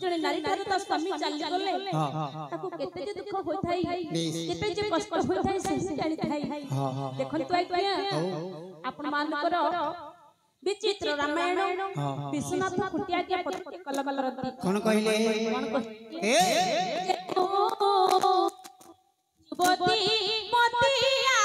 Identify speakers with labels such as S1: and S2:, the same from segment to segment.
S1: जने नारी ठार तो स्वामी चली गले ताको केते जे दुख होय थाई केते जे कष्ट होय थाई से जानि थाई देखन तो आइया आपण मान करो विचित्र रामायण विश्वनाथ खुटिया के कलम रति
S2: कोन कहले ए
S1: युवती मोतिया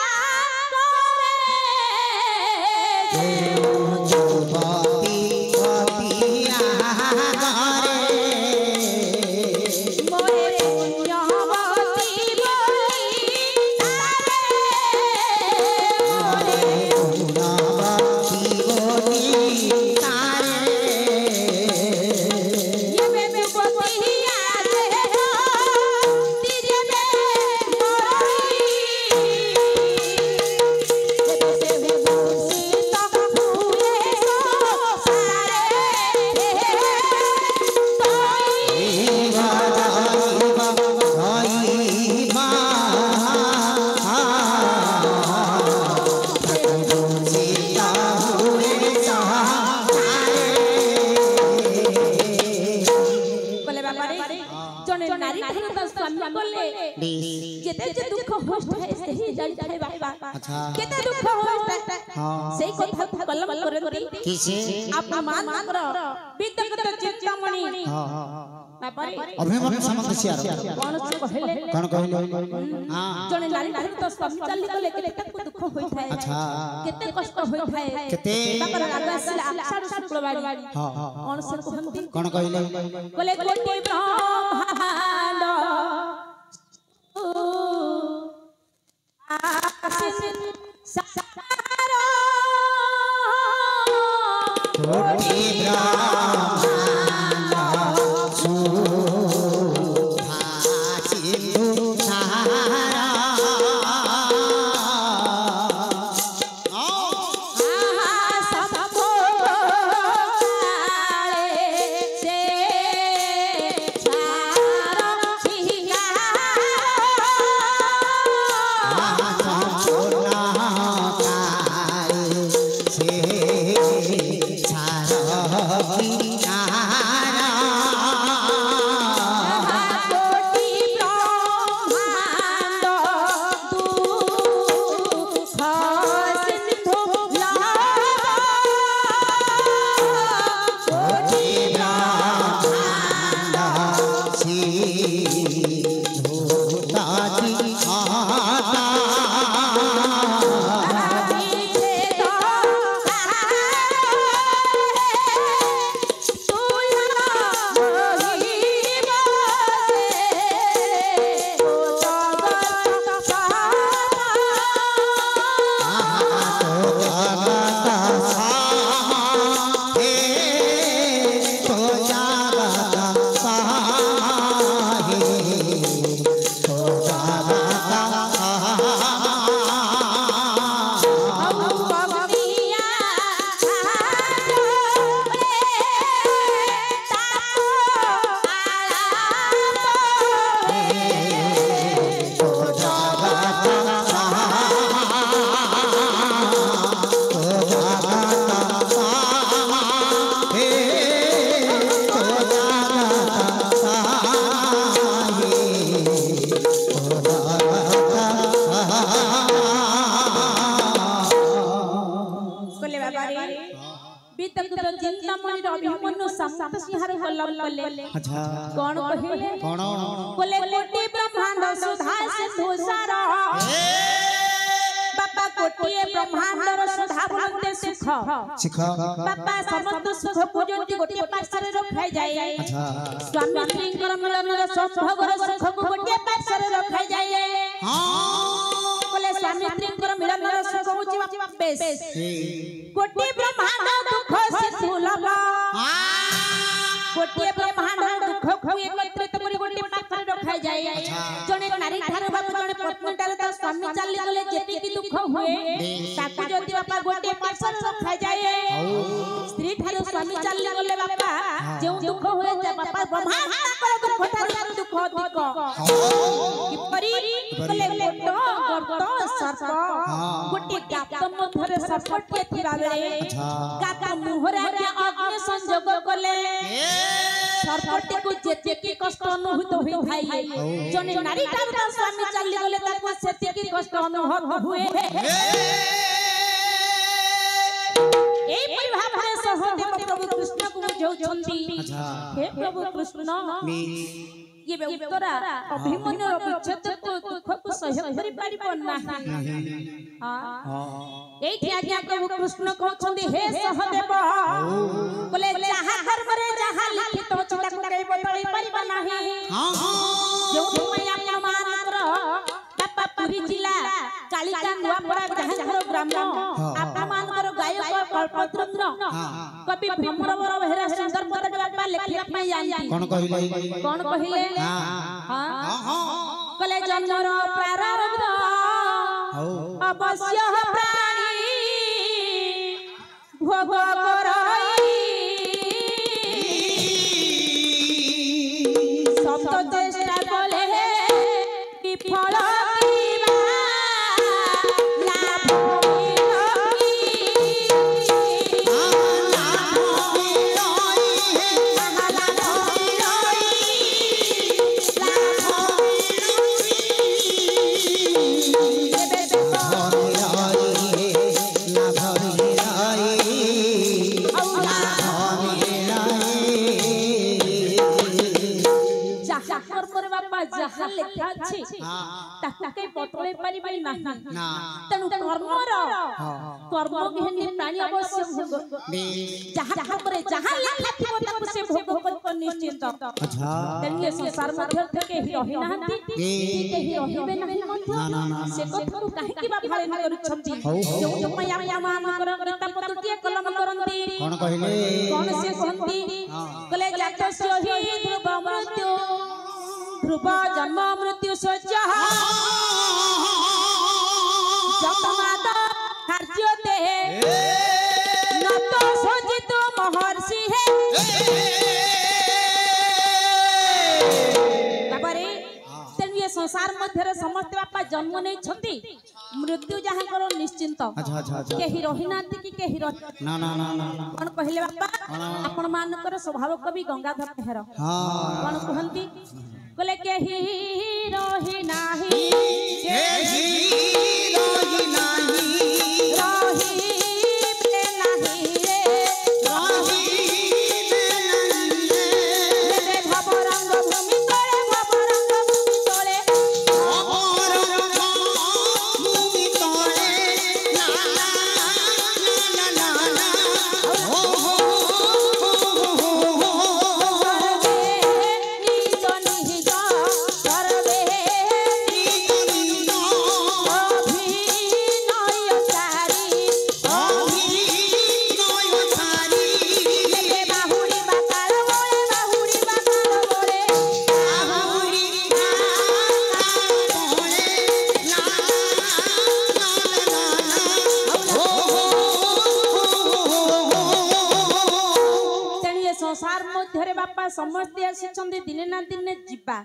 S1: केते जे दुख होय सही जानि थाई बाबा अच्छा केते दुख होय सेई कथा कलम करती
S2: किसे
S1: आप मान करो विद्यगत चिंतामणि बाबा
S2: अभिमन्यु समकसिया कोन कहले
S1: हां जने नारी ठार तो स्वामी चली गले केते दुख होय थाए
S2: अच्छा
S1: केते कष्ट होय थाए
S2: केते
S1: बाबा आकाश आषाढ़ शुक्लवारी हां कोन से कहंती
S2: कोन कहले
S1: बोले कोटि ब्रह्मांड सारो कोटि ब्रह्मांड सुधा सिंधु सारा
S2: अच्छा
S1: कौन कहे
S2: कौन
S1: बोले कोटि ब्रह्मांड सुधा सिंधु सारा बाबा कोटि ब्रह्मांड सुधा बोलते सुख बाबा समस्त सुख पूजती गोटे पार्श्व रखाई जाए
S2: अच्छा
S1: स्वामी श्रीकर मिलन संभोगर सुख को गोटे पार्श्व रखाई जाए
S2: हां
S1: बोले स्वामी श्रीकर मिलन सुख होची बेस कोटि ब्रह्मांड दुख सिंधु लगा गोटे ब्रह्मांड दुख को एकत्रित करी गोटे पाखरे रखाई जाए जने नारी ठार बाबू जने पत्नी ठार तो स्वामी चली गले जेति की दुख हुए ताकू जति बापा गोटे पाखरे रखाई जाए स्त्री ठार स्वामी चली गले बापा जे दुख हुए बापा ब्रह्मांड पर दुख ठार दुख अधिक किपरि कले गोट गर्त सर्प गोटे गात मध्यरे सर्पटे थिबा बेले गात मुहरे अग्नि संजोग कले सर्पटे को जेते की कष्ट अनुभूत होई थाई जने नारी ता स्वामी चली गले ताको सेते की कष्ट अनुभव हुए ए भावरे सहदेव प्रभु कृष्ण को बुझौछंती हे प्रभु कृष्ण ये उत्तरा अभिमन्यु विच्छेद को दुख को सह्य करि पारिबो नाही हां एठी आज्ञा प्रभु कृष्ण कहछंती हे सहदेव बोले जहा कर्म रे जहा लिखित अछि ताको केइ बदलै पारिबा नाही हां जो मैं अपमान कर बापा पुरी जिला कालिका नुआपड़ा जहांकर ग्राम अपमान कर गायक कल्पद्रुम्न कवि भ्रमरवर हेरा सुंदर पद बापा लिखिया पई आंती कोन कहिले हां कले जन्मर प्रारब्ध अवश्य प्राणी भोग करई शब्द चेष्टा बोले विफल जहा लिखा अछि ताके बतले परिबे नाही तनु कर्मर कर्म घेनी प्राणी अवश्य भोग जहा करे जहा लिखा थिबो ताको से भोग कर निश्चित अच्छा तनिए संसार मध्य के ही रहि नाहंती के ही रहिबे नाही मध्य से कथु काहे कि बा फाळे न करूछंती जो मैं अपमान कर गीता पतुटिए कलम करंती कोन कहिले कोन से कहंती कले जात सही ध्रुव मृत्यु ध्रुव जन्म मृत्यु सज्जा जतमादा कार्योते न तो सजित महर्षि है बाबारे तनिए संसार मध्य समस्त बापा जन्म नहीं छथि मृत्यु जहां करो निश्चिंत केही रहिनांती कि केही ना ना ना ना कोन कहले बापा आपण मानकर स्वभाव कवि गंगाधर मेहर कोन कहंती बोले केही रही नाही केही रही नाही रही पे नाही रे रही पे नाही रे भवरंग भूमि तोळे भवरंग भूमि तोळे ला ला ला ला हो हो समस्ते आछिछन्ते दिने ना दिने जिबा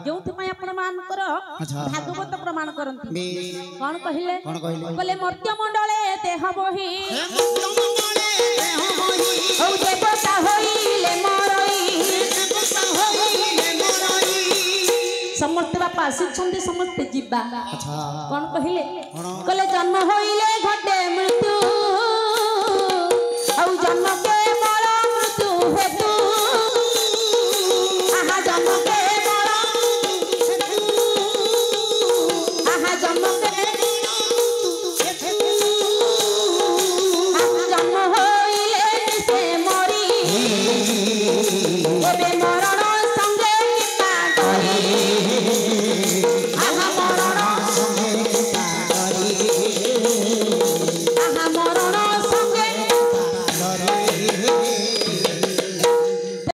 S1: जोथि पय आपण मान कर भागवत प्रमाण करंती कोन कहिले बोले मर्त्य मंडले देह बही औ देवता होइले मरई समस्त बापा आछिछन्ते समस्त जिबा कोन कहिले कले जन्म होइले घटे मृत्यु औ जन्म के मर मृत्यु हेतु जन्म